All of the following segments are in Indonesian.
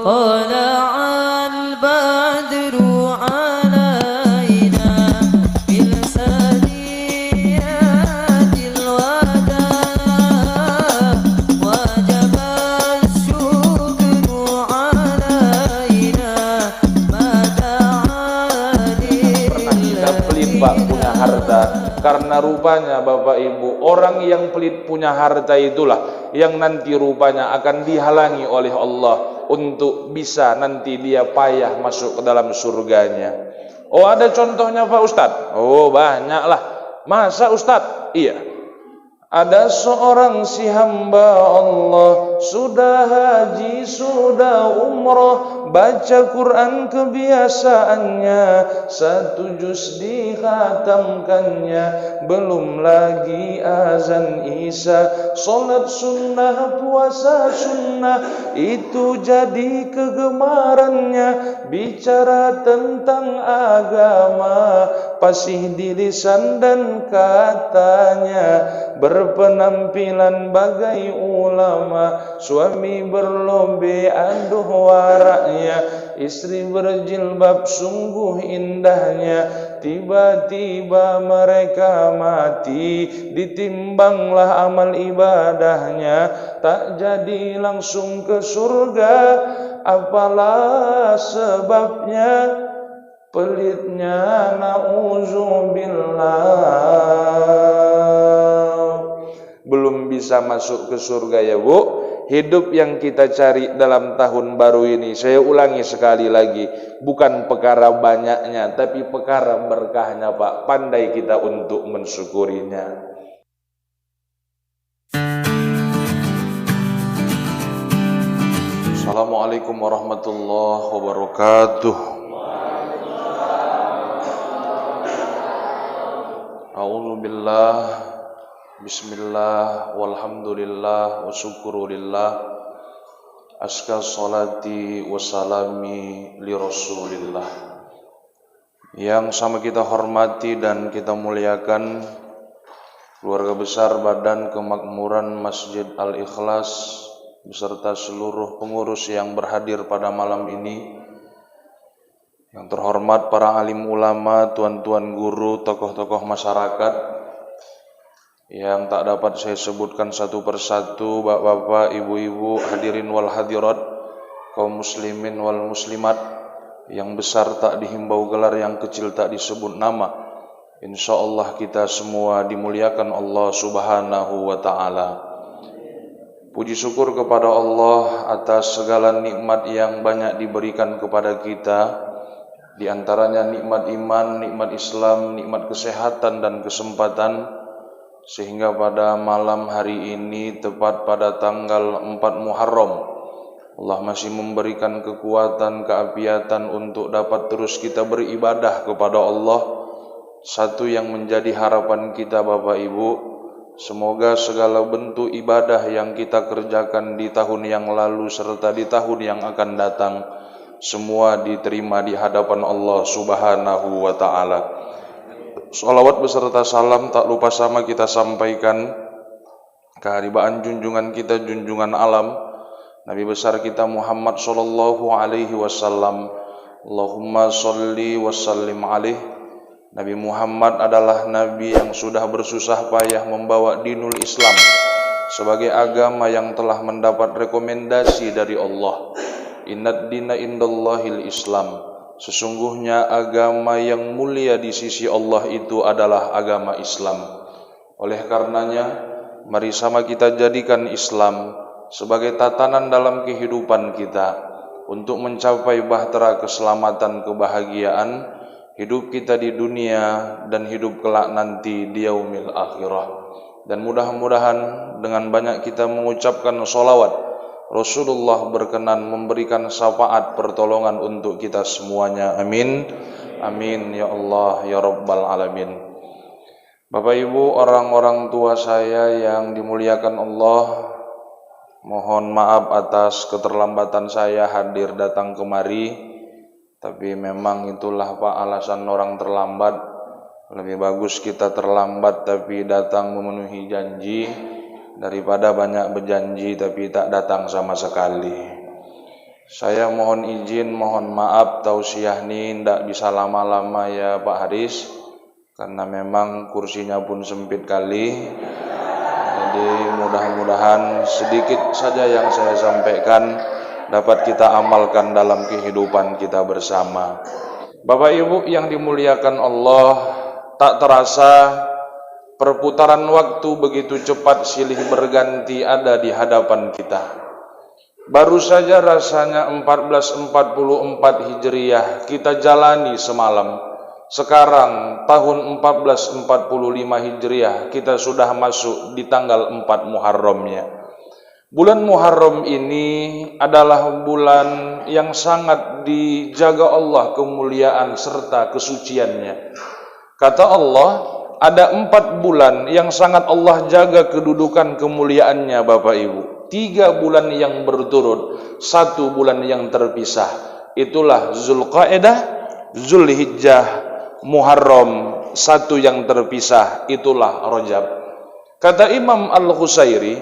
طلع البدر علينا بالثنيات الوداع وجب الشكر علينا ما دعا Kita pelit Pak punya harta, karena rupanya Bapak Ibu, orang yang pelit punya harta itulah yang nanti rupanya akan dihalangi oleh Allah untuk bisa nanti dia payah masuk ke dalam surganya. Oh, ada contohnya Pak Ustadz? Oh, banyaklah. Masa Ustadz? Iya. Ada seorang si hamba Allah, sudah haji, sudah umrah, baca Quran kebiasaannya, 1 juz dikhatamkannya, belum lagi azan isya, salat sunnah, puasa sunnah, itu jadi kegemarannya, bicara tentang agama, fasih di lisan dan katanya, berpenampilan bagai ulama, suami berlombe aduh waraknya, istri berjilbab sungguh indahnya, tiba-tiba mereka mati, ditimbanglah amal ibadahnya, tak jadi langsung ke surga. Apalah sebabnya? Pelitnya, na'udzubillah. Belum bisa masuk ke surga ya Bu. Hidup yang kita cari dalam tahun baru ini, saya ulangi sekali lagi, bukan perkara banyaknya, tapi perkara berkahnya Pak. Pandai kita untuk mensyukurinya. Assalamualaikum warahmatullahi wabarakatuh. A'udzubillah, bismillah, walhamdulillah, wa syukurillah, aska salati wassalami li rasulillah. Yang sama kita hormati dan kita muliakan keluarga besar Badan Kemakmuran Masjid Al-Ikhlas beserta seluruh pengurus yang berhadir pada malam ini. Yang terhormat para alim ulama, tuan-tuan guru, tokoh-tokoh masyarakat yang tak dapat saya sebutkan satu persatu, bapak-bapak, ibu-ibu, hadirin wal hadirat, kaum muslimin wal muslimat, yang besar tak dihimbau gelar, yang kecil tak disebut nama. Insyaallah kita semua dimuliakan Allah Subhanahu wa taala. Puji syukur kepada Allah atas segala nikmat yang banyak diberikan kepada kita. Di antaranya nikmat iman, nikmat Islam, nikmat kesehatan dan kesempatan, sehingga pada malam hari ini tepat pada tanggal 4 Muharram, Allah masih memberikan kekuatan, keapiatan untuk dapat terus kita beribadah kepada Allah. Satu yang menjadi harapan kita Bapak Ibu, semoga segala bentuk ibadah yang kita kerjakan di tahun yang lalu serta di tahun yang akan datang semua diterima di hadapan Allah Subhanahu wa ta'ala. Salawat beserta salam tak lupa sama kita sampaikan keharibaan junjungan kita, junjungan alam, Nabi besar kita Muhammad sallallahu alaihi wasallam. Allahumma sholli wa sallim alaih. Nabi Muhammad adalah Nabi yang sudah bersusah payah membawa dinul Islam sebagai agama yang telah mendapat rekomendasi dari Allah. Innad dina indallahil Islam. Sesungguhnya agama yang mulia di sisi Allah itu adalah agama Islam. Oleh karenanya, mari sama kita jadikan Islam sebagai tatanan dalam kehidupan kita untuk mencapai bahtera keselamatan, kebahagiaan hidup kita di dunia dan hidup kelak nanti di yaumil akhirah. Dan mudah-mudahan dengan banyak kita mengucapkan sholawat, Rasulullah berkenan memberikan syafaat pertolongan untuk kita semuanya. Amin. Amin ya Allah ya Rabbal Alamin. Bapak Ibu, orang-orang tua saya yang dimuliakan Allah, mohon maaf atas keterlambatan saya hadir datang kemari. Tapi memang itulah Pak alasan orang terlambat. Lebih bagus kita terlambat tapi datang memenuhi janji daripada banyak berjanji tapi tak datang sama sekali. Saya mohon izin, mohon maaf tausiah nih ndak bisa lama-lama ya Pak Haris, karena memang kursinya pun sempit kali. Jadi mudah-mudahan sedikit saja yang saya sampaikan dapat kita amalkan dalam kehidupan kita bersama. Bapak Ibu yang dimuliakan Allah, tak terasa perputaran waktu begitu cepat silih berganti ada di hadapan kita. Baru saja rasanya 1444 Hijriah kita jalani semalam. Sekarang tahun 1445 Hijriah kita sudah masuk di tanggal 4 Muharramnya. Bulan Muharram ini adalah bulan yang sangat dijaga Allah kemuliaan serta kesuciannya. Kata Allah, ada 4 bulan yang sangat Allah jaga kedudukan kemuliaannya Bapak Ibu. 3 bulan yang berturut, 1 bulan yang terpisah. Itulah Zulqa'dah, Zulhijjah, Muharram. 1 yang terpisah, itulah Rajab. Kata Imam Al-Husairi,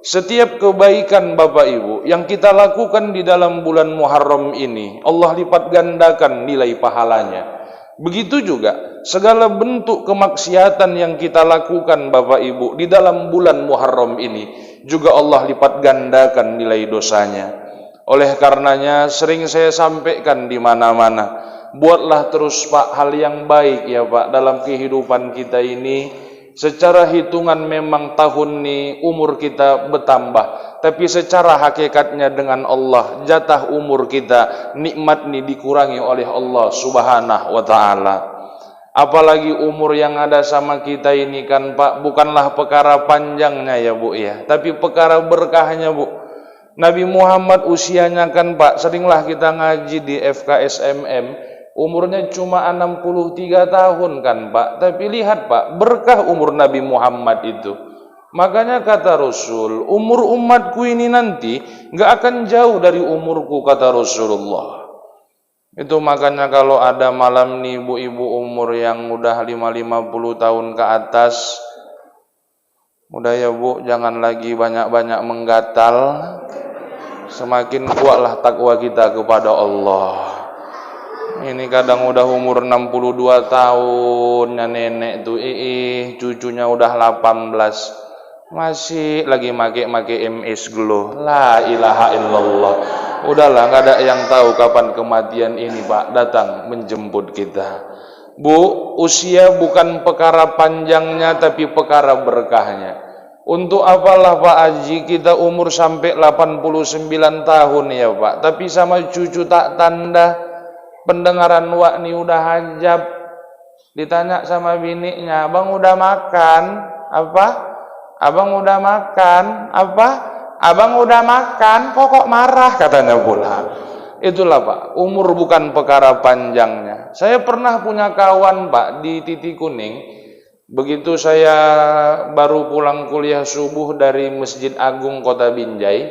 setiap kebaikan Bapak Ibu yang kita lakukan di dalam bulan Muharram ini, Allah lipat gandakan nilai pahalanya. Begitu juga segala bentuk kemaksiatan yang kita lakukan Bapak Ibu di dalam bulan Muharram ini juga Allah lipat gandakan nilai dosanya. Oleh karenanya sering saya sampaikan di mana-mana, buatlah terus Pak hal yang baik ya Pak dalam kehidupan kita ini. Secara hitungan memang tahun ini umur kita bertambah, tapi secara hakikatnya dengan Allah jatah umur kita nikmat ini dikurangi oleh Allah Subhanahu wa taala. Apalagi umur yang ada sama kita ini kan Pak, bukanlah perkara panjangnya ya Bu ya, tapi perkara berkahnya Bu. Nabi Muhammad usianya kan Pak, seringlah kita ngaji di FKSMM, umurnya cuma 63 tahun kan Pak. Tapi lihat Pak, berkah umur Nabi Muhammad itu. Makanya kata Rasul, umur umatku ini nanti gak akan jauh dari umurku, kata Rasulullah. Itu makanya kalau ada malam nih ibu-ibu umur yang udah 50 tahun ke atas, udah ya Bu, jangan lagi banyak-banyak menggatal. Semakin kuatlah takwa kita kepada Allah. Ini kadang udah umur 62 tahun, nenek tuh cucunya udah 18. Masih lagi make MS Glow. La ilaha illallah. Udahlah, nggak ada yang tahu kapan kematian ini Pak datang menjemput kita. Bu, usia bukan perkara panjangnya tapi perkara berkahnya. Untuk apalah Pak Haji kita umur sampai 89 tahun ya Pak, tapi sama cucu tak tanda. Pendengaran wak nih udah hajab. Ditanya sama biniknya, "Abang udah makan?" "Apa?" "Abang udah makan?" "Apa?" "Abang udah makan." "Kok marah?" katanya pula. Itulah Pak, umur bukan perkara panjangnya. Saya pernah punya kawan Pak di Titik Kuning. Begitu saya baru pulang kuliah subuh dari Masjid Agung Kota Binjai,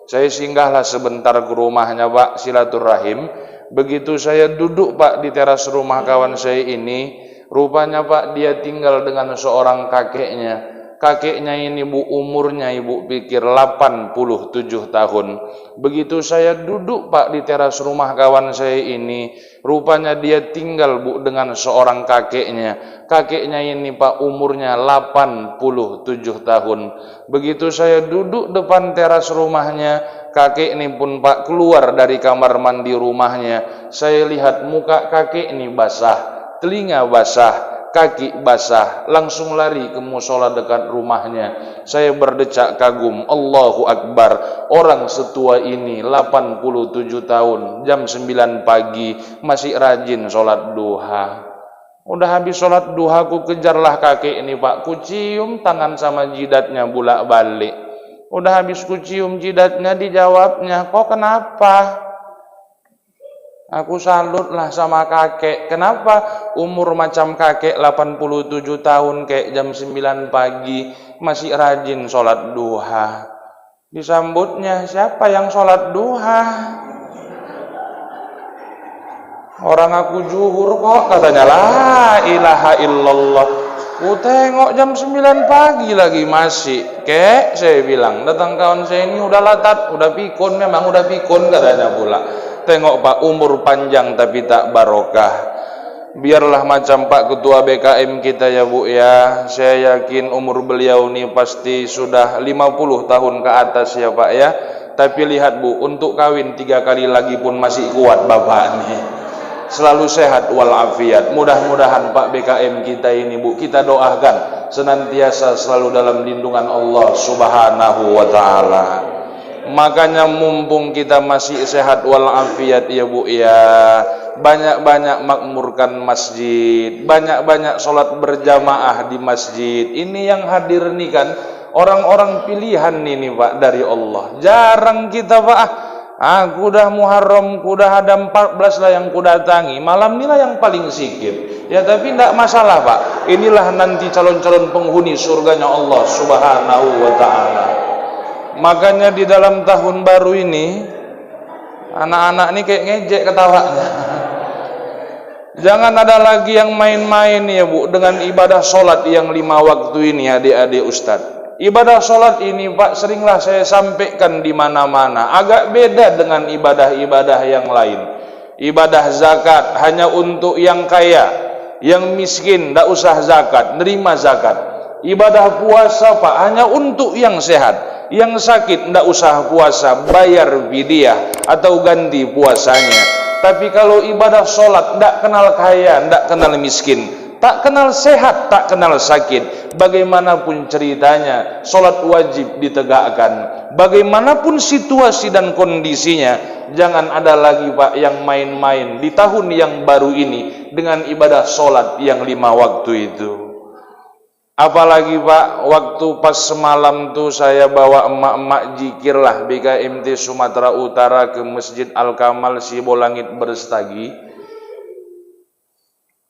saya singgahlah sebentar ke rumahnya Pak, silaturahim. Begitu saya duduk Pak di teras rumah kawan saya ini, rupanya Pak dia tinggal dengan seorang kakeknya. Kakeknya ini Bu umurnya ibu pikir 87 tahun. Begitu saya duduk Pak di teras rumah kawan saya ini, rupanya dia tinggal Bu dengan seorang kakeknya. Kakeknya ini Pak umurnya 87 tahun. Begitu saya duduk depan teras rumahnya, kakek ini pun Pak keluar dari kamar mandi rumahnya. Saya lihat muka kakek ini basah, telinga basah, kaki basah, langsung lari ke musola dekat rumahnya. Saya berdecak kagum, Allahu Akbar, orang setua ini 87 tahun, jam 9 pagi masih rajin sholat duha. Udah habis sholat duha, ku kejarlah kakek ini Pak, ku cium tangan sama jidatnya bulak balik. Udah habis ku cium jidatnya, dijawabnya, "Kok kenapa?" Aku salut lah sama kakek. Kenapa umur macam kakek 87 tahun kayak jam 9 pagi masih rajin sholat duha? Disambutnya, "Siapa yang sholat duha?" "Orang aku zuhur kok," katanya. La ilaha illallah. Ku tengok jam 9 pagi lagi masih. Kek, saya bilang, datang kawan saya ini udah latat, udah pikun, memang udah pikun katanya pula. Tengok Pak, umur panjang tapi tak barokah. Biarlah macam Pak Ketua BKM kita ya Bu ya. Saya yakin umur beliau ini pasti sudah 50 tahun ke atas ya Pak ya. Tapi lihat Bu, untuk kawin 3 kali lagi pun masih kuat Bapak nih. Selalu sehat walafiat. Mudah-mudahan Pak BKM kita ini Bu, kita doakan senantiasa selalu dalam lindungan Allah Subhanahu wa taala. Makanya mumpung kita masih sehat walafiat ya Bu ya, banyak-banyak makmurkan masjid, banyak-banyak sholat berjamaah di masjid. Ini yang hadir nih kan orang-orang pilihan ini Pak dari Allah. Jarang kita Pak, aku dah Muharram, kudah ada 14 lah yang kudatangi, malam inilah yang paling sikit. Ya tapi tidak masalah Pak, inilah nanti calon-calon penghuni surganya Allah Subhanahu wa ta'ala. Makanya di dalam tahun baru ini, anak-anak ini kayak ngejek ketawanya. Jangan ada lagi yang main-main ya Bu, dengan ibadah sholat yang 5 waktu ini adik-adik Ustadz. Ibadah sholat ini Pak, seringlah saya sampaikan di mana-mana, agak beda dengan ibadah-ibadah yang lain. Ibadah zakat hanya untuk yang kaya, yang miskin tidak usah zakat, nerima zakat. Ibadah puasa Pak, hanya untuk yang sehat, yang sakit tidak usah puasa, bayar fidyah atau ganti puasanya. Tapi kalau ibadah sholat tidak kenal kaya, tidak kenal miskin, tak kenal sehat, tak kenal sakit. Bagaimanapun ceritanya, sholat wajib ditegakkan. Bagaimanapun situasi dan kondisinya, jangan ada lagi Pak yang main-main di tahun yang baru ini dengan ibadah sholat yang 5 waktu itu. Apalagi Pak, waktu pas semalam tuh saya bawa emak-emak jikir lah BKMT Sumatera Utara ke Masjid Al-Kamal Sibolangit Berstagi.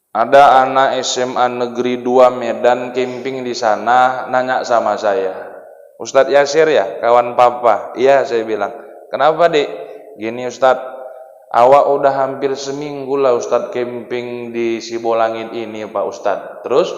Ada anak SMA Negeri 2 Medan camping di sana, nanya sama saya, Ustadz Yasir ya, kawan papa? Iya, saya bilang. Kenapa Dek? Gini Ustadz, awak udah hampir seminggu lah Ustadz camping di Sibolangit ini Pak Ustadz. Terus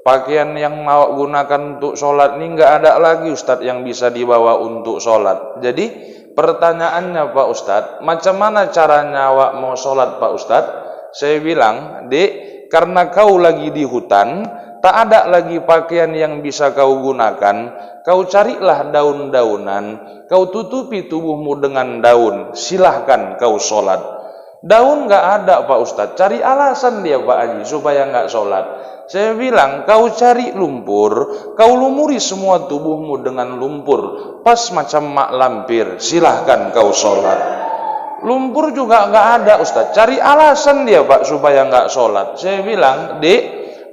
pakaian yang mau gunakan untuk sholat ini nggak ada lagi Ustadz yang bisa dibawa untuk sholat. Jadi pertanyaannya Pak Ustadz, macam mana caranya awak mau sholat Pak Ustadz? Saya bilang, Dek, karena kau lagi di hutan, tak ada lagi pakaian yang bisa kau gunakan, kau carilah daun-daunan, kau tutupi tubuhmu dengan daun, silahkan kau sholat. Daun nggak ada Pak Ustadz, cari alasan dia Pak Haji supaya nggak sholat. Saya bilang, kau cari lumpur, kau lumuri semua tubuhmu dengan lumpur, pas macam mak lampir, silahkan kau sholat. Lumpur juga nggak ada Ustadz, cari alasan dia Pak supaya nggak sholat. Saya bilang, Dek,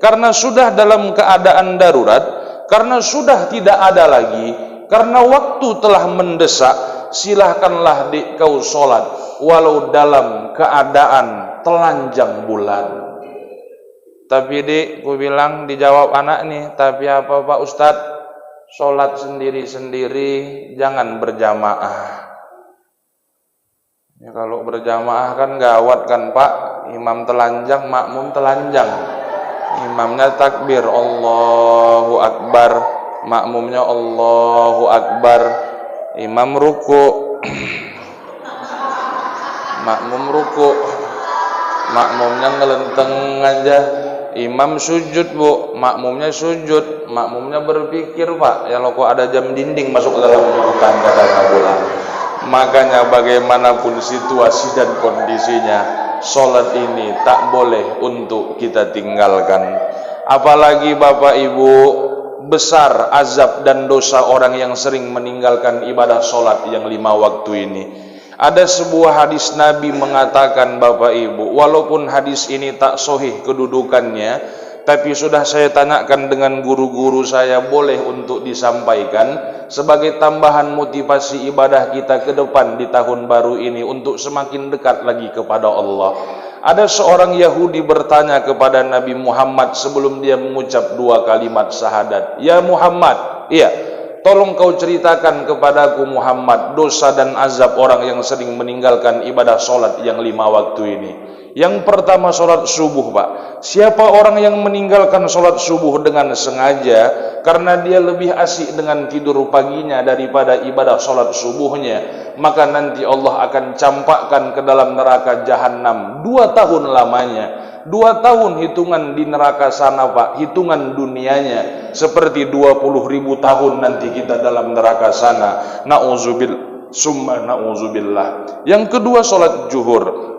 karena sudah dalam keadaan darurat, karena sudah tidak ada lagi, karena waktu telah mendesak, silahkanlah Dek kau sholat, walau dalam keadaan telanjang bulan. Tapi Dek, ku bilang, dijawab anak nih, tapi apa Pak Ustadz? Sholat sendiri-sendiri, jangan berjamaah. Ya, kalau berjamaah kan gawat kan Pak, imam telanjang, makmum telanjang. Imamnya takbir, Allahu Akbar, makmumnya Allahu Akbar. Imam ruku, makmum ruku, makmumnya ngelenteng aja. Imam sujud Bu, makmumnya sujud, makmumnya berpikir Pak, ya lo kok ada jam dinding masuk ke dalam hutan katanya pula. Makanya bagaimanapun situasi dan kondisinya, sholat ini tak boleh untuk kita tinggalkan. Apalagi Bapak Ibu, besar azab dan dosa orang yang sering meninggalkan ibadah sholat yang 5 waktu ini. Ada sebuah hadis Nabi mengatakan Bapak Ibu, walaupun hadis ini tak sahih kedudukannya, tapi sudah saya tanyakan dengan guru-guru saya, boleh untuk disampaikan sebagai tambahan motivasi ibadah kita ke depan di tahun baru ini untuk semakin dekat lagi kepada Allah. Ada seorang Yahudi bertanya kepada Nabi Muhammad sebelum dia mengucap 2 kalimat syahadat. Ya Muhammad, iya, tolong kau ceritakan kepadaku Muhammad dosa dan azab orang yang sering meninggalkan ibadah solat yang 5 waktu ini. Yang pertama solat subuh, Pak. Siapa orang yang meninggalkan solat subuh dengan sengaja karena dia lebih asik dengan tidur paginya daripada ibadah solat subuhnya, maka nanti Allah akan campakkan ke dalam neraka jahanam 2 tahun lamanya. 2 tahun hitungan di neraka sana, Pak, hitungan dunianya seperti 20.000 tahun nanti kita dalam neraka sana. Na'udzubillah, summa na'udzubillah. Yang kedua solat zuhur.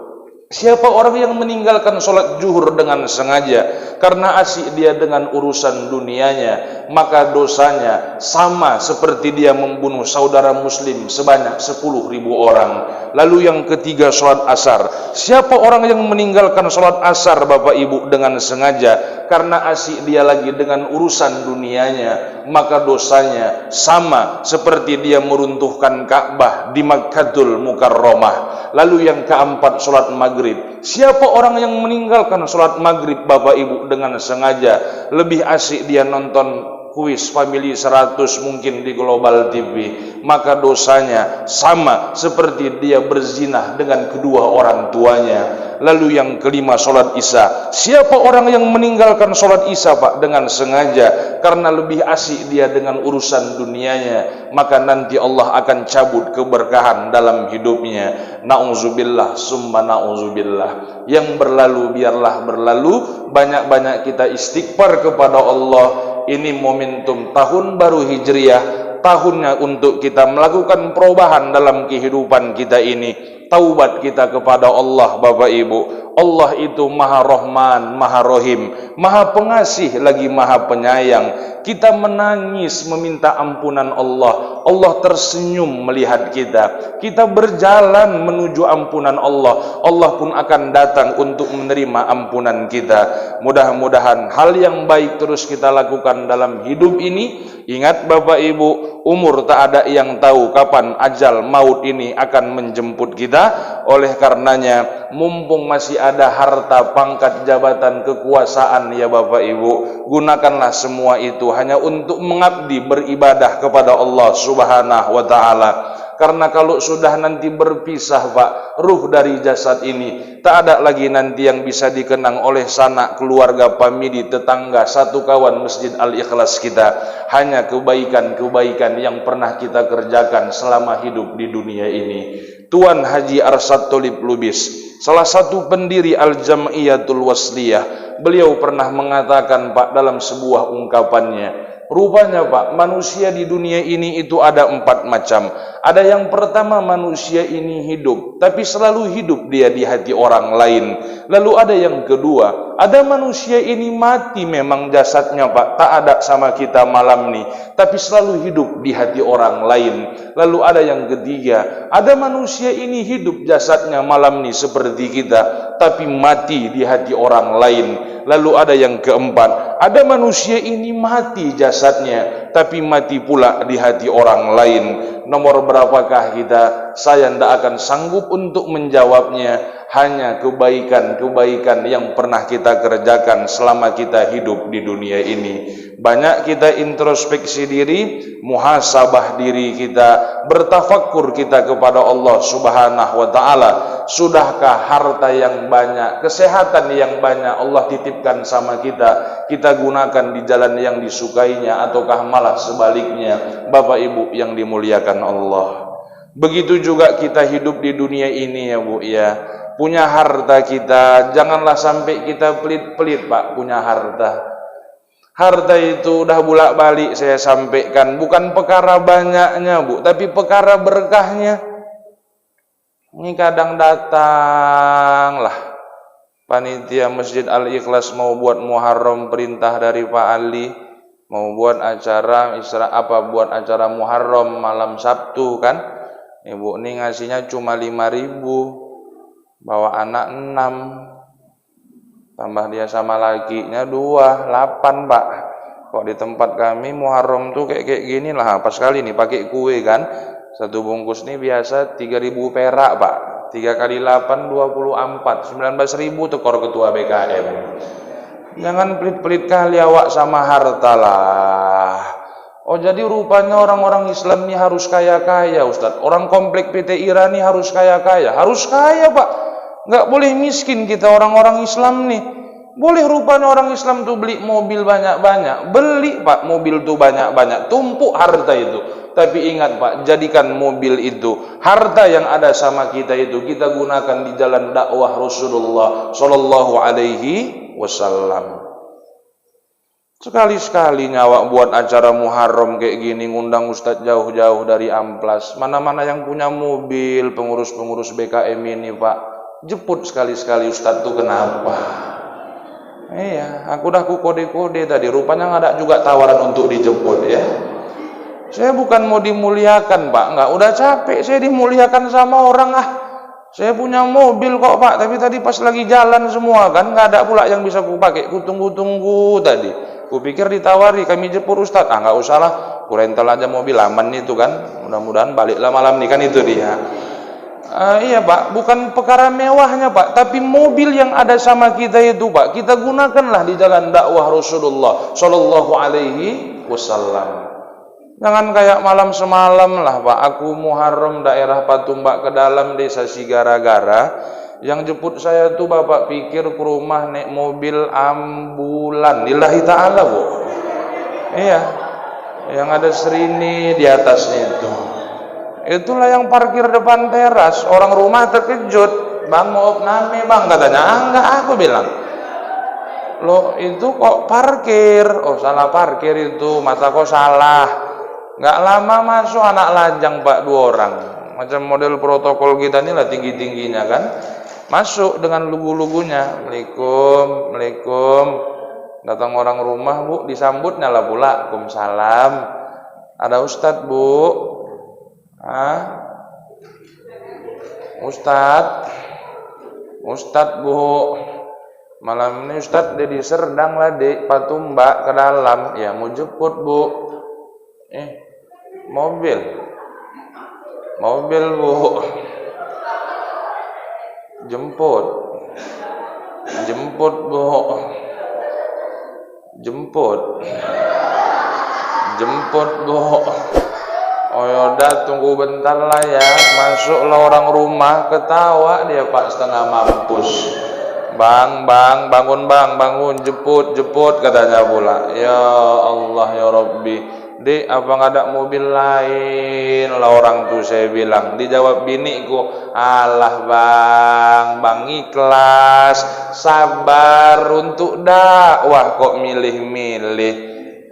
Siapa orang yang meninggalkan solat zuhur dengan sengaja karena asik dia dengan urusan dunianya, maka dosanya sama seperti dia membunuh saudara muslim sebanyak 10.000 orang. Lalu yang ketiga solat asar. Siapa orang yang meninggalkan solat asar, Bapak Ibu, dengan sengaja karena asik dia lagi dengan urusan dunianya, maka dosanya sama seperti dia meruntuhkan Ka'bah di Makkahul Mukarramah. Lalu yang keempat solat maghrib. Siapa orang yang meninggalkan solat maghrib, Bapak Ibu, dengan sengaja, lebih asik dia nonton kuis Family 100 mungkin di Global TV, maka dosanya sama seperti dia berzina dengan kedua orang tuanya. Lalu yang kelima solat isya. Siapa orang yang meninggalkan solat isya, Pak, dengan sengaja karena lebih asik dia dengan urusan dunianya, maka nanti Allah akan cabut keberkahan dalam hidupnya. Na'udzubillah, summa na'udzubillah. Yang berlalu biarlah berlalu. Banyak-banyak kita istighfar kepada Allah. Ini momentum tahun baru Hijriah, tahunnya untuk kita melakukan perubahan dalam kehidupan kita ini. Taubat kita kepada Allah, Bapak Ibu. Allah itu Maha Rahman, Maha Rahim, Maha Pengasih lagi Maha Penyayang. Kita menangis meminta ampunan Allah. Allah tersenyum melihat kita. Kita berjalan menuju ampunan Allah. Allah pun akan datang untuk menerima ampunan kita. Mudah-mudahan hal yang baik terus kita lakukan dalam hidup ini. Ingat Bapak Ibu, umur tak ada yang tahu kapan ajal maut ini akan menjemput kita. Oleh karenanya, mumpung masih ada harta, pangkat, jabatan, kekuasaan, ya Bapak Ibu, gunakanlah semua itu hanya untuk mengabdi beribadah kepada Allah Subhanahu wa taala. Karena kalau sudah nanti berpisah, Pak, ruh dari jasad ini tak ada lagi nanti yang bisa dikenang oleh sanak, keluarga, famili, tetangga, satu kawan Masjid Al-Ikhlas kita. Hanya kebaikan-kebaikan yang pernah kita kerjakan selama hidup di dunia ini. Tuan Haji Arsyad Tholib Lubis, salah satu pendiri Al-Jam'iyatul Wasliyah, beliau pernah mengatakan, Pak, dalam sebuah ungkapannya, rupanya, Pak, manusia di dunia ini itu ada 4 macam. Ada yang pertama, manusia ini hidup, tapi selalu hidup dia di hati orang lain. Lalu ada yang kedua, ada manusia ini mati memang jasadnya, Pak, tak ada sama kita malam nih, tapi selalu hidup di hati orang lain. Lalu ada yang ketiga, ada manusia ini hidup jasadnya malam nih seperti kita, tapi mati di hati orang lain. Lalu ada yang keempat, ada manusia ini mati jasadnya, tapi mati pula di hati orang lain. Nomor berapakah kita? Saya tidak akan sanggup untuk menjawabnya. Hanya kebaikan-kebaikan yang pernah kita kerjakan selama kita hidup di dunia ini. Banyak kita introspeksi diri, muhasabah diri kita, bertafakkur kita kepada Allah Subhanahu wa taala. Sudahkah harta yang banyak, kesehatan yang banyak Allah titipkan sama kita, kita gunakan di jalan yang disukainya, ataukah malah sebaliknya? Bapak Ibu yang dimuliakan Allah, begitu juga kita hidup di dunia ini, ya Bu, ya. Punya harta kita, janganlah sampai kita pelit-pelit, Pak, punya harta. Harta itu udah bolak-balik saya sampaikan, bukan perkara banyaknya, Bu, tapi perkara berkahnya. Ini kadang datanglah panitia Masjid Al-Ikhlas mau buat Muharram, perintah dari Pak Ali, mau buat acara buat acara Muharram malam Sabtu kan. Ibu ini ngasihnya cuma 5.000. Bawa anak 6, tambah dia sama lakinya 2, 8, Pak. Kok di tempat kami Muharram tuh kayak gini lah, pas kali nih pakai kue kan. Satu bungkus nih biasa 3.000 perak, Pak. 3 kali 8 24, 19.000 tekor ketua BKM. Jangan pelit-pelit kali awak sama harta lah. Oh jadi rupanya orang-orang Islam ini harus kaya-kaya Ustaz. Orang komplek PT IRA ini harus kaya-kaya. Harus kaya Pak. Nggak boleh miskin kita orang-orang Islam nih. Boleh rupanya orang Islam tuh beli mobil banyak-banyak. Beli Pak mobil tuh banyak-banyak. Tumpuk harta itu. Tapi ingat Pak, jadikan mobil itu, harta yang ada sama kita itu, kita gunakan di jalan dakwah Rasulullah Sallallahu Alaihi Wasallam. Sekali-sekali nyawa buat acara Muharram kayak gini, ngundang Ustadz jauh-jauh dari Amplas. Mana-mana yang punya mobil, pengurus-pengurus BKM ini Pak, jemput sekali-sekali Ustadz tuh kenapa? Iya, aku kode-kode tadi, rupanya nggak ada juga tawaran untuk dijemput ya. Saya bukan mau dimuliakan Pak, nggak, udah capek saya dimuliakan sama orang Saya punya mobil kok Pak, tapi tadi pas lagi jalan semua kan, nggak ada pula yang bisa ku pakai, ku tunggu-tunggu tadi. Ku pikir ditawari, kami jemput Ustadz, nggak usah lah, ku rental aja mobil, aman itu kan, mudah-mudahan baliklah malam ini kan itu dia. Iya Pak, bukan perkara mewahnya Pak, tapi mobil yang ada sama kita itu Pak, kita gunakanlah di jalan dakwah Rasulullah Sallallahu Alaihi Wasallam. Jangan kayak malam semalam lah Pak, aku Muharram daerah Patumbak ke dalam desa Sigara-gara, yang jemput saya tuh Bapak pikir ke rumah naik mobil ambulan, lillahi ta'ala Bu. Iya, yang ada serini di atasnya itu. Itulah yang parkir depan teras, orang rumah terkejut, Bang mau opname Bang, katanya, enggak, aku bilang. Loh itu kok parkir? Oh salah parkir itu, mata kok salah. Nggak lama masuk anak lajang Pak, 2 orang. Macam model protokol kita ini lah tinggi-tingginya kan. Masuk dengan lugu-lugunya. Assalamualaikum. Datang orang rumah Bu, disambutnya lah pula. Waalaikumsalam. Ada Ustadz Bu. Ustadz Bu. Malam ini Ustadz Dedi Serdang lah di Patumbak ke dalam. Ya mau jemput Bu. Mobil Bu, jemput Bu, jemput Bu. Oh yaudah tunggu bentar lah ya. Masuklah orang rumah, ketawa dia Pak setengah mampus. Bang, bangun Bang, bangun, jemput katanya pula. Ya Allah ya Rabbi. Dek, apa nggak ada mobil lain lah orang tuh, saya bilang. Dijawab biniku, alah bang ikhlas, sabar untuk dakwah kok milih-milih.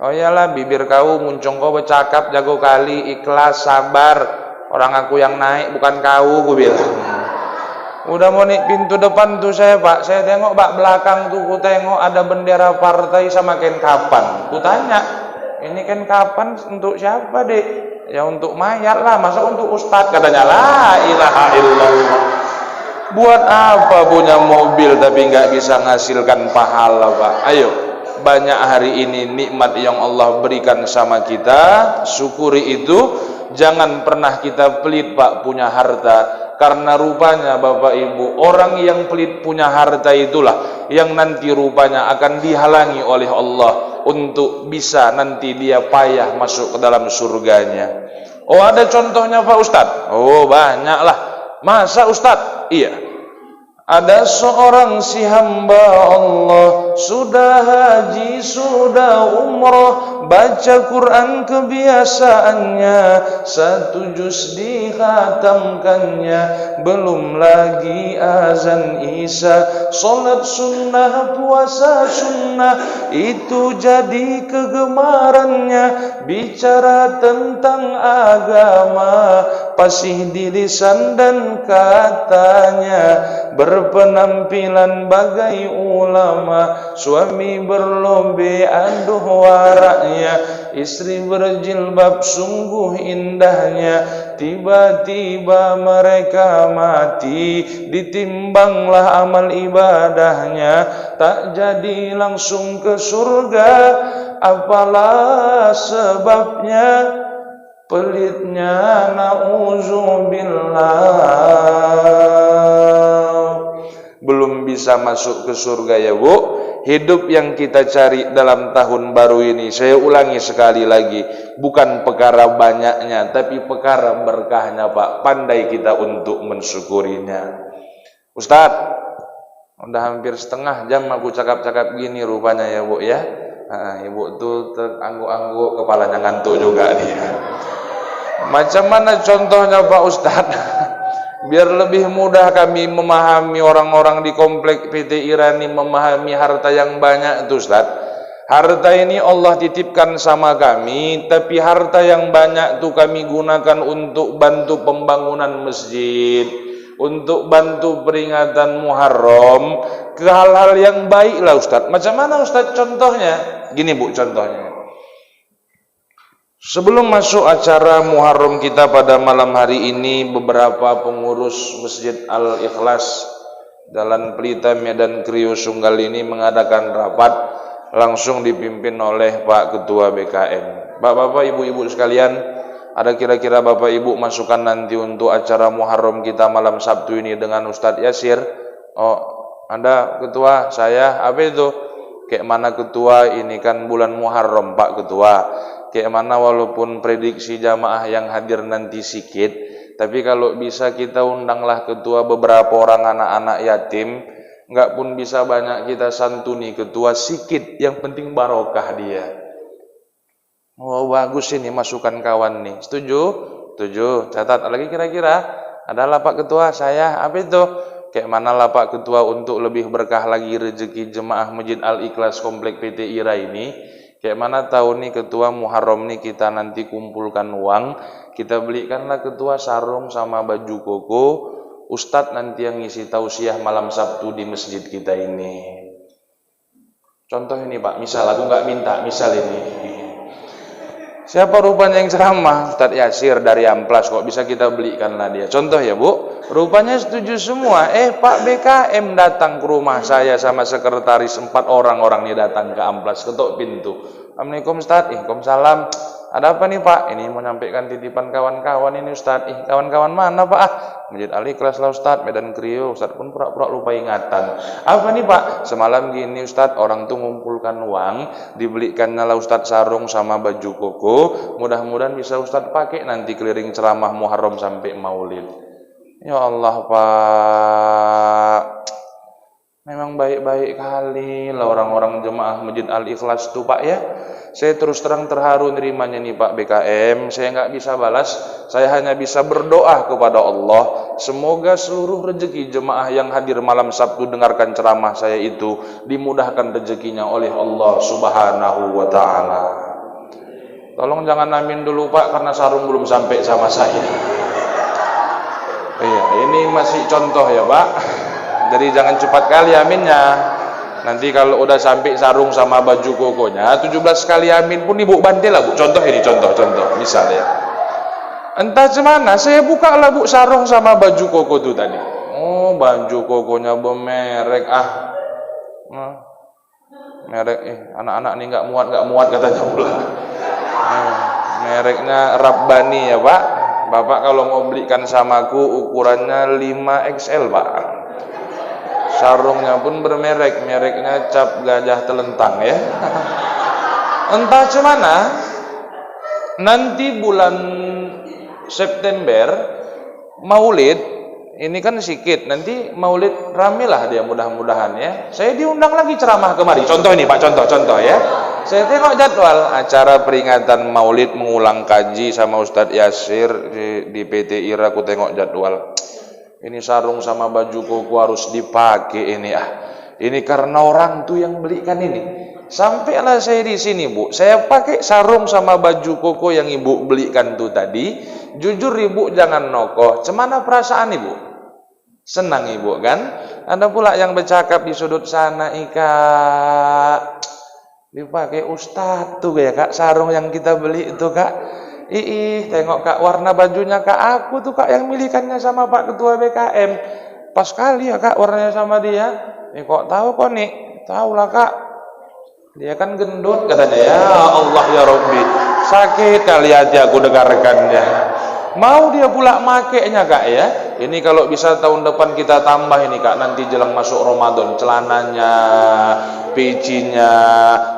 Oh iyalah, bibir kau muncung kau bercakap jago kali, ikhlas, sabar. Orang aku yang naik bukan kau, ku bilang. Udah mau naik pintu depan tuh saya Pak, saya tengok Pak belakang tuh, ku tengok ada bendera partai sama kain kapan. Ku tanya, ini kan kapan untuk siapa Dek? Ya untuk mayat lah, masa untuk ustadz? Katanya, la ilaha illallah. Buat apa punya mobil tapi nggak bisa menghasilkan pahala Pak? Ayo, banyak hari ini nikmat yang Allah berikan sama kita, syukuri itu. Jangan pernah kita pelit Pak punya harta. Karena rupanya Bapak Ibu, orang yang pelit punya harta itulah yang nanti rupanya akan dihalangi oleh Allah untuk bisa nanti dia payah masuk ke dalam surganya. Oh ada contohnya Pak Ustadz? Oh banyaklah. Masa Ustadz? Iya. Ada seorang si hamba Allah, sudah haji, sudah umrah, baca Quran kebiasaannya, 1 juz dikhatamkannya, belum lagi azan isya, salat sunnah, puasa sunnah, itu jadi kegemarannya, bicara tentang agama, fasih di lisan dan katanya, berpenampilan bagai ulama, suami berlombe aduh waraknya, istri berjilbab sungguh indahnya, tiba-tiba mereka mati, ditimbanglah amal ibadahnya, tak jadi langsung ke surga, apalah sebabnya? Pelitnya, na'udzubillah. Belum bisa masuk ke surga ya Bu, hidup yang kita cari dalam tahun baru ini, saya ulangi sekali lagi, bukan perkara banyaknya, tapi perkara berkahnya Pak. Pandai kita untuk mensyukurinya. Ustadz, udah hampir setengah jam aku cakap-cakap gini rupanya ya Bu ya. Ibu tuh terangguk-angguk, kepalanya ngantuk juga nih. Macam mana contohnya Pak Ustadz? Biar lebih mudah kami memahami, orang-orang di komplek PT Irani memahami harta yang banyak itu Ustaz. Harta ini Allah titipkan sama kami, tapi harta yang banyak itu kami gunakan untuk bantu pembangunan masjid, untuk bantu peringatan Muharram, ke hal-hal yang baik lah Ustaz. Macam mana Ustaz contohnya? Gini Bu contohnya. Sebelum masuk acara Muharram kita pada malam hari ini, beberapa pengurus Masjid Al-Ikhlas Jalan Pelita Medan Kriyo Sunggal ini mengadakan rapat langsung dipimpin oleh Pak Ketua BKM. Bapak-bapak, ibu-ibu sekalian, ada kira-kira Bapak Ibu masukan nanti untuk acara Muharram kita malam Sabtu ini dengan Ustadz Yasir? Oh, Anda Ketua, saya apa itu? Kayak mana Ketua, ini kan bulan Muharram Pak Ketua. Kayak mana walaupun prediksi jamaah yang hadir nanti sikit, tapi kalau bisa kita undanglah Ketua beberapa orang anak-anak yatim, enggak pun bisa banyak kita santuni Ketua sikit, yang penting barokah dia. Oh bagus ini masukan kawan nih, setuju? Setuju, catat lagi kira-kira, adalah Pak Ketua saya, apa itu? Kayak mana lah Pak Ketua untuk lebih berkah lagi rezeki jemaah Masjid Al-Ikhlas Komplek PT Ira ini. Kayak mana tahun nih Ketua Muharram nih kita nanti kumpulkan uang, kita belikanlah Ketua sarung sama baju koko, Ustadz nanti yang ngisi tausiah malam Sabtu di masjid kita ini. Contoh ini Pak, misal aku nggak minta, misal ini. Siapa rupanya yang ceramah? Ustadz Yasir dari Amplas, kok bisa kita belikanlah dia. Contoh ya Bu, rupanya setuju semua. Pak BKM datang ke rumah saya sama sekretaris, 4 orang nih datang ke Amplas, ketok pintu. Assalamualaikum Ustadz, Waalaikumsalam. Ada apa nih Pak? Ini mau nyampaikan titipan kawan-kawan ini Ustadz. Kawan-kawan mana Pak? Masjid Al-Ikhlas lah Ustadz, Medan Kriyo. Ustadz pun pura-pura lupa ingatan. Apa nih Pak? Semalam gini Ustadz, orang tuh ngumpulkan uang, dibelikannya lah Ustadz sarung sama baju koko. Mudah-mudahan bisa Ustadz pakai nanti keliling ceramah Muharram sampai Maulid. Ya Allah Pak, memang baik-baik kali lah orang-orang jemaah Masjid Al-Ikhlas tuh Pak ya. Saya terus terang terharu nerimanya nih Pak BKM. Saya nggak bisa balas, saya hanya bisa berdoa kepada Allah. Semoga seluruh rezeki jemaah yang hadir malam Sabtu dengarkan ceramah saya itu dimudahkan rezekinya oleh Allah Subhanahu wa Ta'ala. Tolong jangan amin dulu Pak, karena sarung belum sampai sama saya. Iya, ini masih contoh ya Pak. Jadi jangan cepat kali aminnya. Nanti kalau udah sampai sarung sama baju kokonya, 17 kali amin pun ibu bantai lah Bu. Contoh ini, contoh. Misalnya, entah cemana, saya buka lah Bu sarung sama baju koko tuh tadi. Oh, baju kokonya bermerek merek, anak-anak nih nggak muat katanya pula. Mereknya Rabbani ya Pak. Bapak kalau mau belikan sama aku ukurannya 5XL Pak. Sarungnya pun bermerek, mereknya Cap Gajah Telentang ya. Entah cemana, nanti bulan September Maulid, ini kan sikit, nanti Maulid ramilah dia mudah-mudahan ya. Saya diundang lagi ceramah kemari. Contoh ini Pak, contoh ya. Saya tengok jadwal acara peringatan Maulid mengulang kaji sama Ustadz Yasir di PT Ira, aku tengok jadwal. Ini sarung sama baju koko harus dipakai ini Ini karena orang tuh yang belikan ini. Sampailah saya di sini Bu, saya pakai sarung sama baju koko yang Ibu belikan tuh tadi. Jujur Ibu jangan nokoh. Cemana perasaan Ibu? Senang Ibu kan? Ada pula yang bercakap di sudut sana, Ika, dipakai Ustadz tuh ya Kak, sarung yang kita beli itu Kak. Tengok Kak, warna bajunya Kak, aku tuh Kak yang milikannya sama Pak Ketua BKM. Pas kali ya Kak warnanya sama dia. Kok tahu kok nih? Tahu lah Kak. Dia kan gendut katanya. Ya Allah ya Rabbi, sakit kali hati aku dengarkannya. Mau dia pula makainya Kak ya. Ini kalau bisa tahun depan kita tambah ini Kak, nanti jelang masuk Ramadan, celananya, pecinya,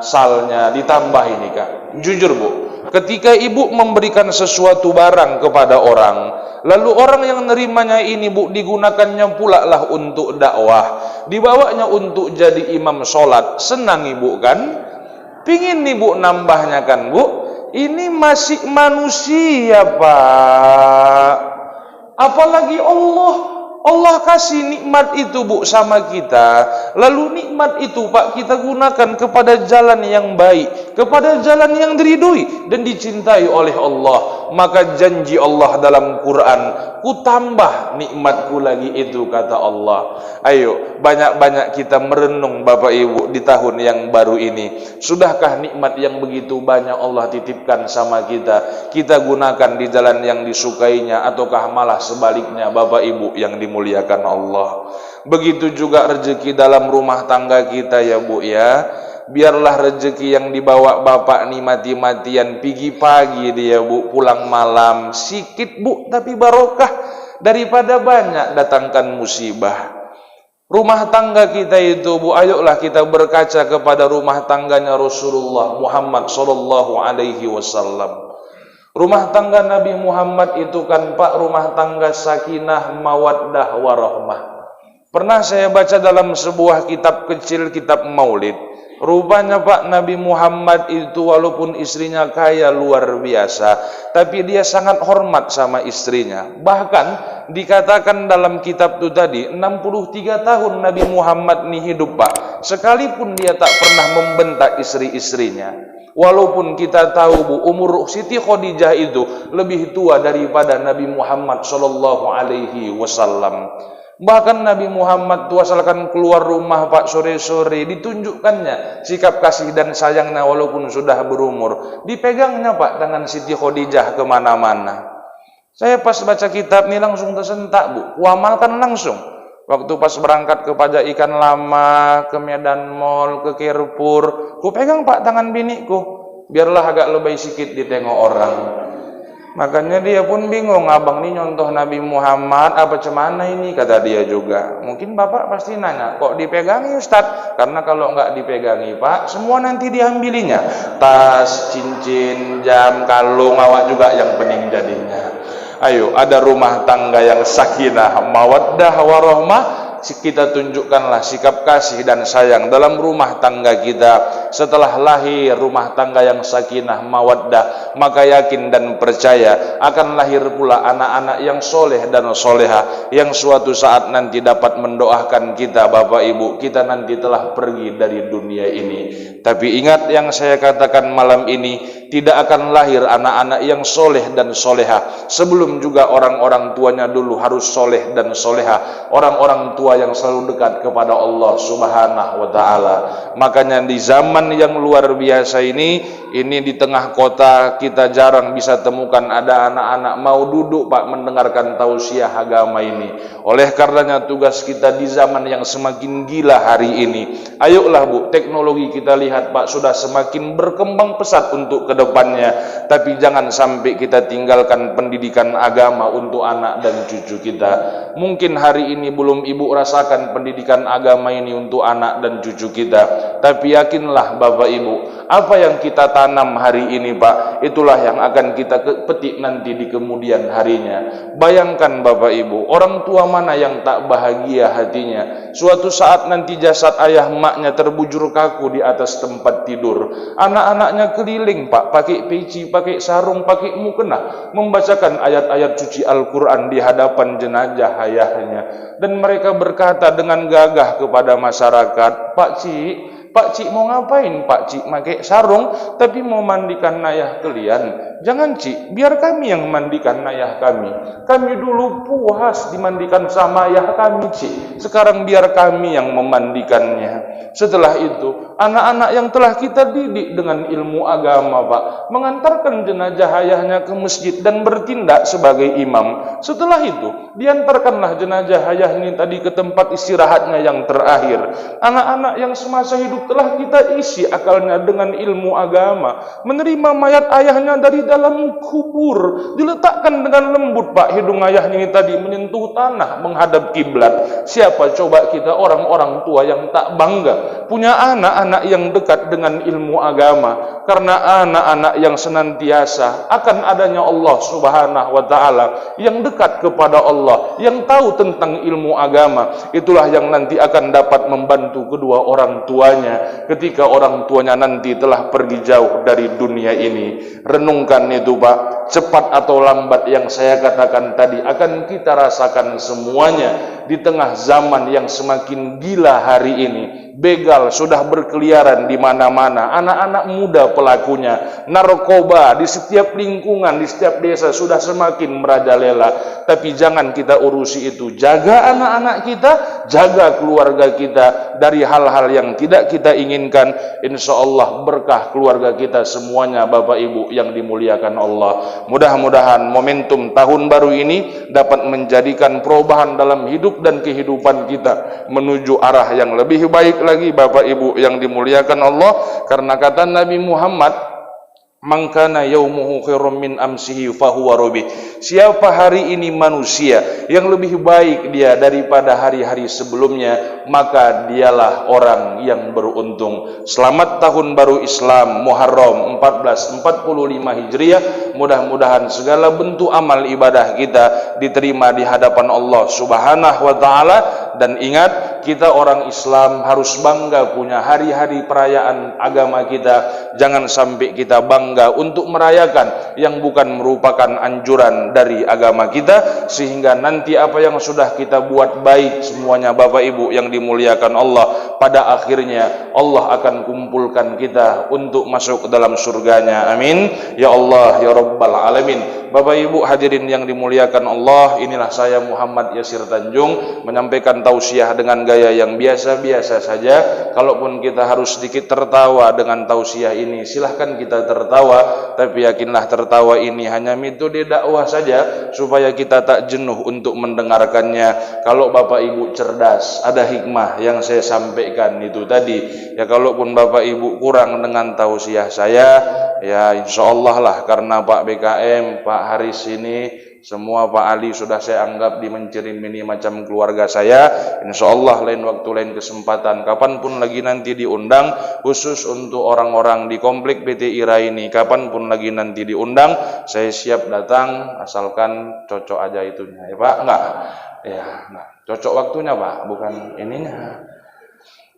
salnya ditambah ini Kak. Jujur Bu, ketika ibu memberikan sesuatu barang kepada orang, lalu orang yang nerimanya ini Bu, digunakannya pula lah untuk dakwah, dibawanya untuk jadi imam sholat, senang ibu kan? Pingin ibu nambahnya kan Bu? Ini masih manusia Pak. Apalagi Allah kasih nikmat itu Bu sama kita. Lalu nikmat itu Pak kita gunakan kepada jalan yang baik, kepada jalan yang diridhoi dan dicintai oleh Allah. Maka janji Allah dalam Quran, ku tambah nikmatku lagi itu, kata Allah. Ayo banyak-banyak kita merenung Bapak Ibu di tahun yang baru ini. Sudahkah nikmat yang begitu banyak Allah titipkan sama kita, kita gunakan di jalan yang disukainya, ataukah malah sebaliknya Bapak Ibu yang dimuliakan Allah. Begitu juga rezeki dalam rumah tangga kita ya Bu ya. Biarlah rezeki yang dibawa Bapak nih mati-matian, pagi pagi dia Bu, pulang malam, sikit Bu tapi barokah daripada banyak datangkan musibah. Rumah tangga kita itu Bu, ayolah kita berkaca kepada rumah tangganya Rasulullah Muhammad sallallahu alaihi wasallam. Rumah tangga Nabi Muhammad itu kan Pak, rumah tangga sakinah, mawaddah, warahmah. Pernah saya baca dalam sebuah kitab kecil, kitab maulid. Rupanya Pak, Nabi Muhammad itu walaupun istrinya kaya luar biasa, tapi dia sangat hormat sama istrinya. Bahkan dikatakan dalam kitab itu tadi, 63 tahun Nabi Muhammad ini hidup Pak, sekalipun dia tak pernah membentak istri-istrinya. Walaupun kita tahu Bu, umur Siti Khadijah itu lebih tua daripada Nabi Muhammad sallallahu alaihi wasallam. Bahkan Nabi Muhammad tuh asalkan keluar rumah Pak sore-sore, ditunjukkannya sikap kasih dan sayangnya walaupun sudah berumur. Dipegangnya Pak tangan Siti Khadijah kemana-mana. Saya pas baca kitab ini langsung tersentak Bu, kuamalkan langsung. Waktu pas berangkat ke Pajak Ikan Lama, ke Medan Mall, ke Carrefour, ku pegang Pak tangan biniku, biarlah agak lebay sikit ditengok orang. Makanya dia pun bingung, abang ini nyontoh Nabi Muhammad, apa cemana ini, kata dia juga. Mungkin Bapak pasti nanya, kok dipegangi Ustadz? Karena kalau nggak dipegangi Pak, semua nanti diambilinya. Tas, cincin, jam, kalung, awak juga yang pening jadinya. Ayo, ada rumah tangga yang sakinah, mawaddah, warahmah. Kita tunjukkanlah sikap kasih dan sayang dalam rumah tangga kita. Setelah lahir rumah tangga yang sakinah, mawaddah, maka yakin dan percaya akan lahir pula anak-anak yang soleh dan soleha, yang suatu saat nanti dapat mendoakan kita Bapak Ibu, kita nanti telah pergi dari dunia ini. Tapi ingat yang saya katakan malam ini, tidak akan lahir anak-anak yang soleh dan soleha sebelum juga orang-orang tuanya dulu harus soleh dan soleha, orang-orang tua yang selalu dekat kepada Allah Subhanahu wa taala. Makanya di zaman yang luar biasa ini di tengah kota kita jarang bisa temukan ada anak-anak mau duduk Pak mendengarkan tausiah agama ini. Oleh karenanya tugas kita di zaman yang semakin gila hari ini, ayolah Bu, teknologi kita lihat Pak sudah semakin berkembang pesat untuk kedepannya, tapi jangan sampai kita tinggalkan pendidikan agama untuk anak dan cucu kita. Mungkin hari ini belum Ibu rasakan pendidikan agama ini untuk anak dan cucu kita, tapi yakinlah Bapak Ibu, apa yang kita tanam hari ini Pak, itulah yang akan kita petik nanti di kemudian harinya. Bayangkan Bapak Ibu, orang tua mana yang tak bahagia hatinya suatu saat nanti jasad ayah maknya terbujur kaku di atas tempat tidur, anak-anaknya keliling Pak, pakai peci, pakai sarung, pakai mukena, membacakan ayat-ayat suci Al-Quran di hadapan jenazah ayahnya. Dan mereka berkata dengan gagah kepada masyarakat, Pak Cik mau ngapain Pak Cik pakai sarung tapi mau mandikan ayah kalian? Jangan Cik, biar kami yang mandikan ayah kami. Kami dulu puas dimandikan sama ayah kami Cik, sekarang biar kami yang memandikannya. Setelah itu anak-anak yang telah kita didik dengan ilmu agama Pak, mengantarkan jenazah ayahnya ke masjid dan bertindak sebagai imam. Setelah itu diantarkanlah jenazah ayah ini tadi ke tempat istirahatnya yang terakhir. Anak-anak yang semasa hidup telah kita isi akalnya dengan ilmu agama, menerima mayat ayahnya dari dalam kubur, diletakkan dengan lembut Pak, hidung ayahnya ini tadi menyentuh tanah menghadap kiblat. Siapa coba kita orang-orang tua yang tak bangga punya anak-anak yang dekat dengan ilmu agama? Karena anak-anak yang senantiasa akan adanya Allah Subhanahu wa taala, yang dekat kepada Allah, yang tahu tentang ilmu agama, itulah yang nanti akan dapat membantu kedua orang tuanya ketika orang tuanya nanti telah pergi jauh dari dunia ini. Renungkan itu Pak, cepat atau lambat yang saya katakan tadi akan kita rasakan semuanya di tengah zaman yang semakin gila hari ini. Begal sudah berkeliaran di mana-mana, anak-anak muda pelakunya, narkoba di setiap lingkungan, di setiap desa sudah semakin merajalela. Tapi jangan kita urusi itu, jaga anak-anak kita, jaga keluarga kita dari hal-hal yang tidak kita inginkan. Insya Allah berkah keluarga kita semuanya Bapak Ibu yang dimuliakan Allah. Mudah-mudahan momentum tahun baru ini dapat menjadikan perubahan dalam hidup dan kehidupan kita menuju arah yang lebih baik lagi Bapak Ibu yang dimuliakan Allah. Karena kata Nabi Muhammad, man kana yaumuhu khairum min amsihi fahuwa rabih. Siapa hari ini manusia yang lebih baik dia daripada hari-hari sebelumnya, maka dialah orang yang beruntung. Selamat tahun baru Islam Muharram 1445 Hijriah. Mudah-mudahan segala bentuk amal ibadah kita diterima di hadapan Allah Subhanahu wa taala. Dan ingat, kita orang Islam harus bangga punya hari-hari perayaan agama kita. Jangan sampai kita bangga untuk merayakan yang bukan merupakan anjuran dari agama kita, sehingga nanti apa yang sudah kita buat baik semuanya Bapak Ibu yang dimuliakan Allah, pada akhirnya Allah akan kumpulkan kita untuk masuk ke dalam surganya. Amin ya Allah ya Rabbal Alamin. Bapak Ibu hadirin yang dimuliakan Allah, inilah saya Muhammad Yasir Tanjung menyampaikan tausiah dengan gaya yang biasa-biasa saja. Kalaupun kita harus sedikit tertawa dengan tausiah ini, silahkan kita tertawa, tapi yakinlah tertawa ini hanya metode dakwah saja supaya kita tak jenuh untuk mendengarkannya. Kalau Bapak Ibu cerdas, ada hikmah yang saya sampaikan itu tadi. Ya kalaupun Bapak Ibu kurang dengan tausiah saya, ya insya Allah lah, karena Pak BKM, Pak Haris ini, semua Pak Ali sudah saya anggap dimencerim ini macam keluarga saya. Insya Allah lain waktu lain kesempatan, kapanpun lagi nanti diundang, khusus untuk orang-orang di komplek PT IRA ini, kapanpun lagi nanti diundang, saya siap datang, asalkan cocok aja itunya ya Pak. Enggak ya, enggak cocok waktunya Pak, bukan ininya.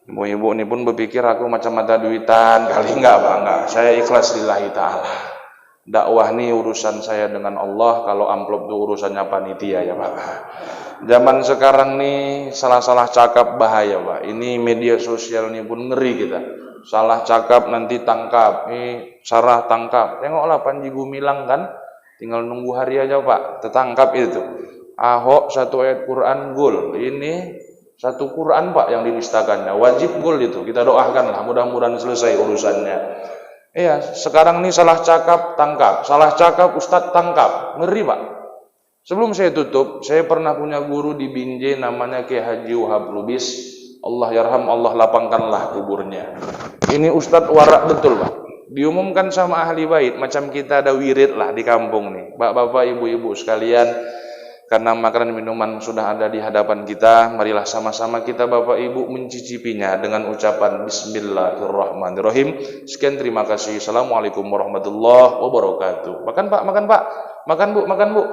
Ibu-ibu ini pun berpikir aku macam mata duitan kali. Enggak Pak, enggak, saya ikhlas lillahi ta'ala. Dakwah ini urusan saya dengan Allah, kalau amplop itu urusannya panitia ya Pak. Zaman sekarang nih salah-salah cakap bahaya Pak. Ini media sosial ini pun ngeri kita. Salah cakap nanti tangkap, salah tangkap. Tengoklah Panji Gumilang kan, tinggal nunggu hari aja Pak, tertangkap itu. Ahok satu ayat Quran gol, ini satu Quran Pak yang dinistakannya, wajib gol itu. Kita doakanlah mudah-mudahan selesai urusannya. Iya, sekarang ini salah cakap tangkap, salah cakap Ustadz tangkap, ngeri Pak. Sebelum saya tutup, saya pernah punya guru di Binjai namanya Kiai Haji Wahab Lubis. Allah yarham, Allah lapangkanlah kuburnya. Ini Ustadz warak betul Pak. Diumumkan sama ahli bait, macam kita ada wirid lah di kampung nih. Bapak-bapak, ibu-ibu sekalian, karena makanan minuman sudah ada di hadapan kita, marilah sama-sama kita Bapak Ibu mencicipinya dengan ucapan Bismillahirrahmanirrahim. Sekian, terima kasih. Assalamualaikum warahmatullahi wabarakatuh. Makan Pak, makan Pak, makan Bu, makan Bu.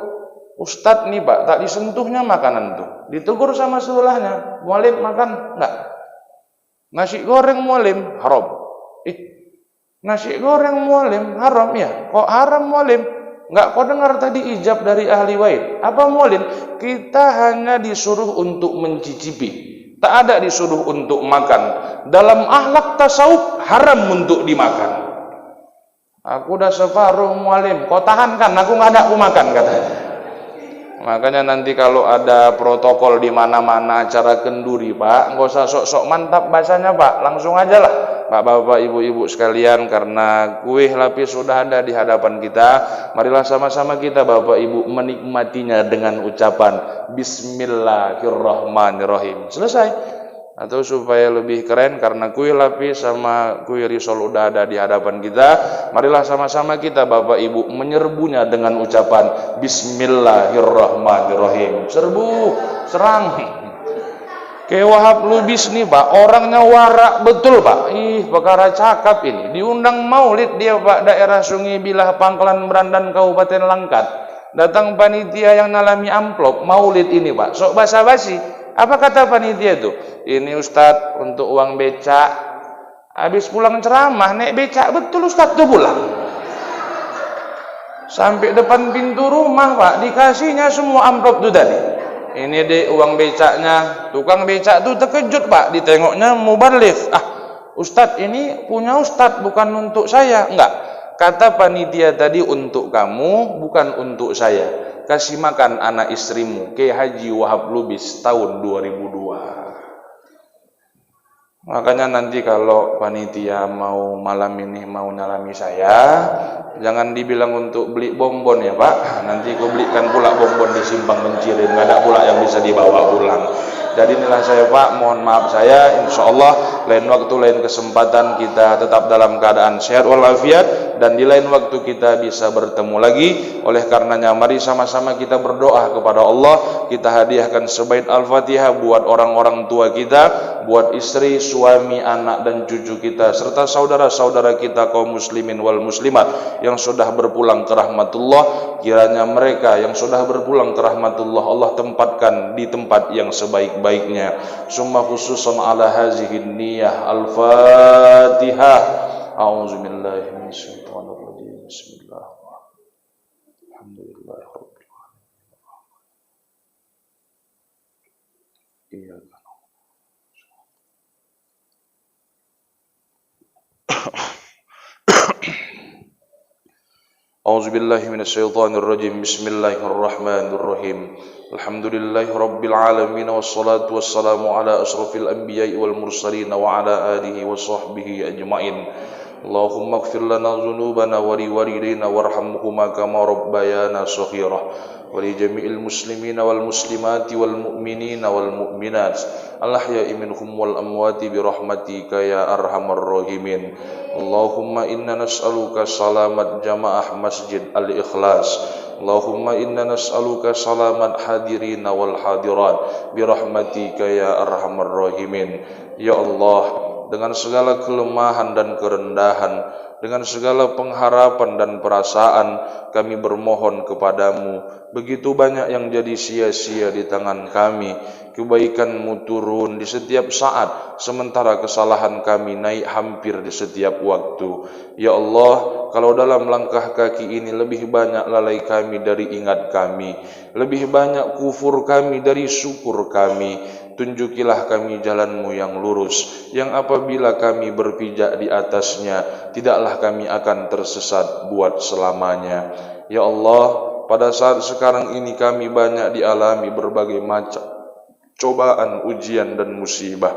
Ustadz nih Pak, tak disentuhnya makanan tuh, ditegur sama sebelahnya, mualim makan enggak? Nasi goreng mualim haram. Nasi goreng mualim haram ya? Kok haram mualim? Enggak, kau dengar tadi ijab dari ahli bait. Apa mualim? Kita hanya disuruh untuk mencicipi, tak ada disuruh untuk makan. Dalam akhlak tasawuf haram untuk dimakan. Aku udah separuh mualim, kau tahankan, aku nggak ada, aku makan katanya. Makanya nanti kalau ada protokol di mana-mana acara kenduri Pak, nggak usah sok-sok mantap bahasanya Pak, langsung aja lah. Bapak-bapak, ibu-ibu sekalian, karena kue lapis sudah ada di hadapan kita, marilah sama-sama kita Bapak Ibu menikmatinya dengan ucapan Bismillahirrahmanirrahim. Selesai. Atau supaya lebih keren karena kuil lapis sama kuil risol udah ada di hadapan kita, marilah sama-sama kita Bapak Ibu menyerbunya dengan ucapan Bismillahirrahmanirrahim. Serbu, serang. Kayak Wahab Lubis nih Pak, orangnya warak betul Pak. Perkara cakap ini. Diundang maulid dia Pak, daerah Sungai Bilah, Pangkalan Berandan, Kabupaten Langkat. Datang panitia yang nalami amplop maulid ini Pak. Sok basa-basi. Apa kata panitia itu? Ini Ustadz untuk uang becak. Habis pulang ceramah naik becak betul Ustadz tuh pulang. Sampai depan pintu rumah Pak, dikasihnya semua amplop tuh tadi. Ini deh uang becaknya. Tukang becak tuh terkejut Pak, ditengoknya muballigh. Ustadz ini punya Ustadz bukan untuk saya. Enggak, kata panitia tadi untuk kamu bukan untuk saya. Kasih makan anak istrimu, Kiai Haji Wahab Lubis tahun 2002. Makanya nanti kalau panitia mau malam ini mau nyalami saya, jangan dibilang untuk beli bonbon ya Pak. Nanti aku belikan pula bonbon di Simpang Mencirin, nggak ada pula yang bisa dibawa pulang. Jadi inilah saya Pak, mohon maaf saya. Insya Allah lain waktu lain kesempatan kita tetap dalam keadaan sehat walafiat, dan di lain waktu kita bisa bertemu lagi. Oleh karenanya mari sama-sama kita berdoa kepada Allah. Kita hadiahkan sebaik Al-Fatihah buat orang-orang tua kita, buat istri, suami, anak dan cucu kita, serta saudara-saudara kita kaum muslimin wal muslimat yang sudah berpulang ke rahmatullah. Kiranya mereka yang sudah berpulang ke rahmatullah Allah tempatkan di tempat yang sebaik-baiknya. Summa khususan ala hazihin niyah. Al-Fatihah. A'udzubillahi minasyaitonir rajim. Bismillahirrahmanirrahim. Alhamdulillahirabbil alamin. A'udzubillahi minasyaitonir rajim. Bismillahirrahmanirrahim. Alhamdulillahi rabbil alamin, wassalatu wassalamu ala asrafil anbiya'i wal mursalin wa ala alihi wa sahbihi ajmain. Allahumma ighfir lana dhunubana wa liwalidayna warhamhuma kama rabbayana shaghira, wa li jami'il muslimina wal muslimati wal mu'minina wal mu'minat al-ahya'i minhum wal amwati bi rahmatika ya arhamar rahimin. Allahumma inna nas'aluka salamat jamaah Masjid Al-Ikhlas. Allahumma inna nas'aluka salamat hadirina wal hadirat bi rahmatika ya arhamar rahimin. Ya Allah, dengan segala kelemahan dan kerendahan, dengan segala pengharapan dan perasaan, kami bermohon kepadamu. Begitu banyak yang jadi sia-sia di tangan kami. Kebaikan-Mu turun di setiap saat, sementara kesalahan kami naik hampir di setiap waktu. Ya Allah, kalau dalam langkah kaki ini lebih banyak lalai kami dari ingat kami, lebih banyak kufur kami dari syukur kami. Tunjukilah kami jalan-Mu yang lurus, yang apabila kami berpijak di atasnya, tidaklah kami akan tersesat buat selamanya. Ya Allah, pada saat sekarang ini kami banyak dialami berbagai macam cobaan, ujian dan musibah.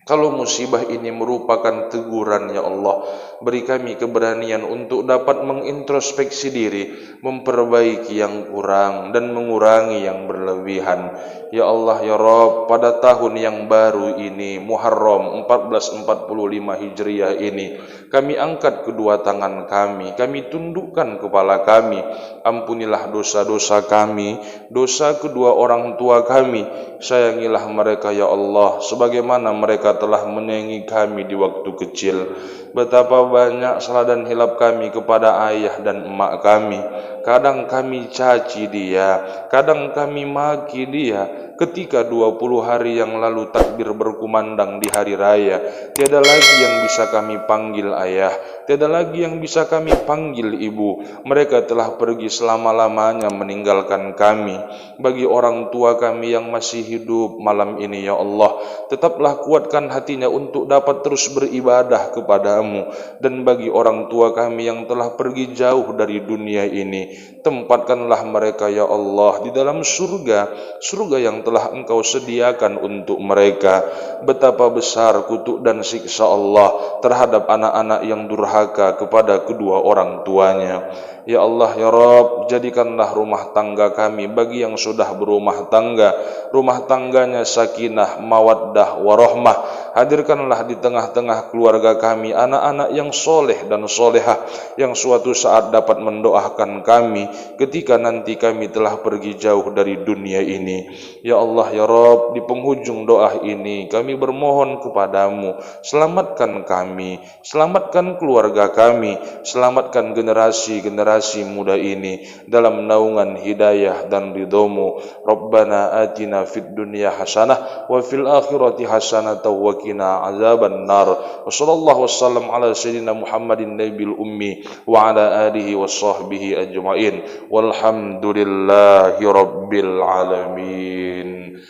Kalau musibah ini merupakan teguran, ya Allah, beri kami keberanian untuk dapat mengintrospeksi diri, memperbaiki yang kurang dan mengurangi yang berlebihan. Ya Allah, ya Rabb, pada tahun yang baru ini, Muharram 1445 Hijriah ini, kami angkat kedua tangan kami tundukkan kepala kami. Ampunilah dosa-dosa kami, dosa kedua orang tua kami. Sayangilah mereka, ya Allah, sebagaimana mereka telah menyayangi kami di waktu kecil. Betapa banyak salah dan hilap kami kepada ayah dan emak kami. Kadang kami caci dia, kadang kami maki dia. Ketika 20 hari yang lalu takbir berkumandang di hari raya, tiada lagi yang bisa kami panggil ayah, tiada lagi yang bisa kami panggil ibu. Mereka telah pergi selama-lamanya meninggalkan kami. Bagi orang tua kami yang masih hidup malam ini, ya Allah, tetaplah kuatkan hatinya untuk dapat terus beribadah kepadamu. Dan bagi orang tua kami yang telah pergi jauh dari dunia ini, tempatkanlah mereka, ya Allah, di dalam surga, surga yang telah Engkau sediakan untuk mereka. betapa besar kutuk dan siksa Allah terhadap anak-anak yang durhaka kepada kedua orang tuanya. Ya Allah, ya Rabb, jadikanlah rumah tangga kami bagi yang sudah berumah tangga, rumah tangganya sakinah, mawaddah, warahmah. Hadirkanlah di tengah-tengah keluarga kami anak-anak yang soleh dan solehah, yang suatu saat dapat mendoakan kami ketika nanti kami telah pergi jauh dari dunia ini. Ya Allah, ya Rabb, di penghujung doa ini kami bermohon kepadamu, selamatkan kami, selamatkan keluarga kami, selamatkan generasi-generasi muda ini dalam naungan hidayah dan ridhomu. Rabbana atina fid dunya hasanah wa fil akhirati hasanah wa qina azaban nar. Wa sallallahu wasallam ala sayyidina Muhammadin nabil ummi wa ala alihi wa sahbihi ajma'in. Walhamdulillahi rabbil alamin.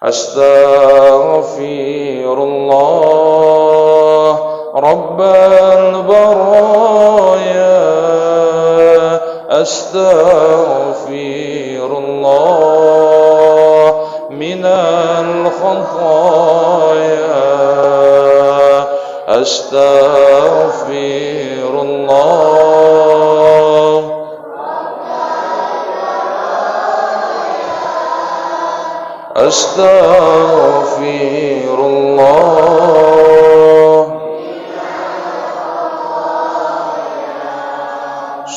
Astaghfirullah rabbal baraya. Astaghfirullah minal khataya. Astaghfirullah. Astaghfirullah.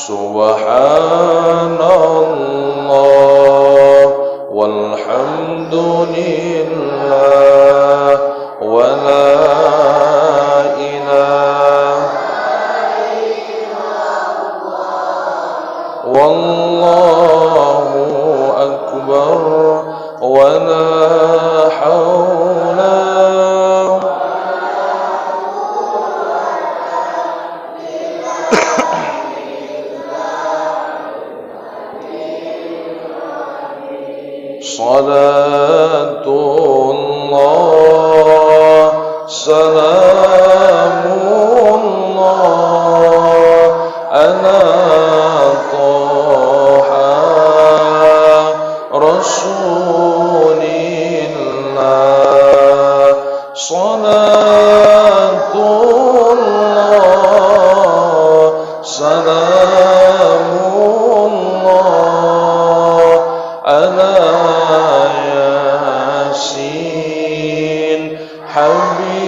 Subhanallah walhamdulillah wa la ilaha illallah wallahu akbar wa la hawla. Salatullah salamullah ala Taha Rasulillah. Salatullah salamullah ala Yasin Habibillah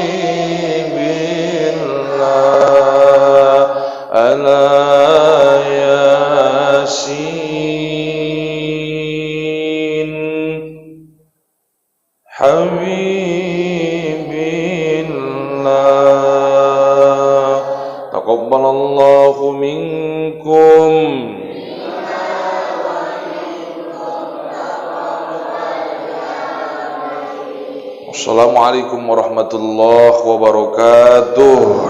ala Yasin Habibillah. Taqabbalallahu minkum. Assalamualaikum warahmatullahi wabarakatuh.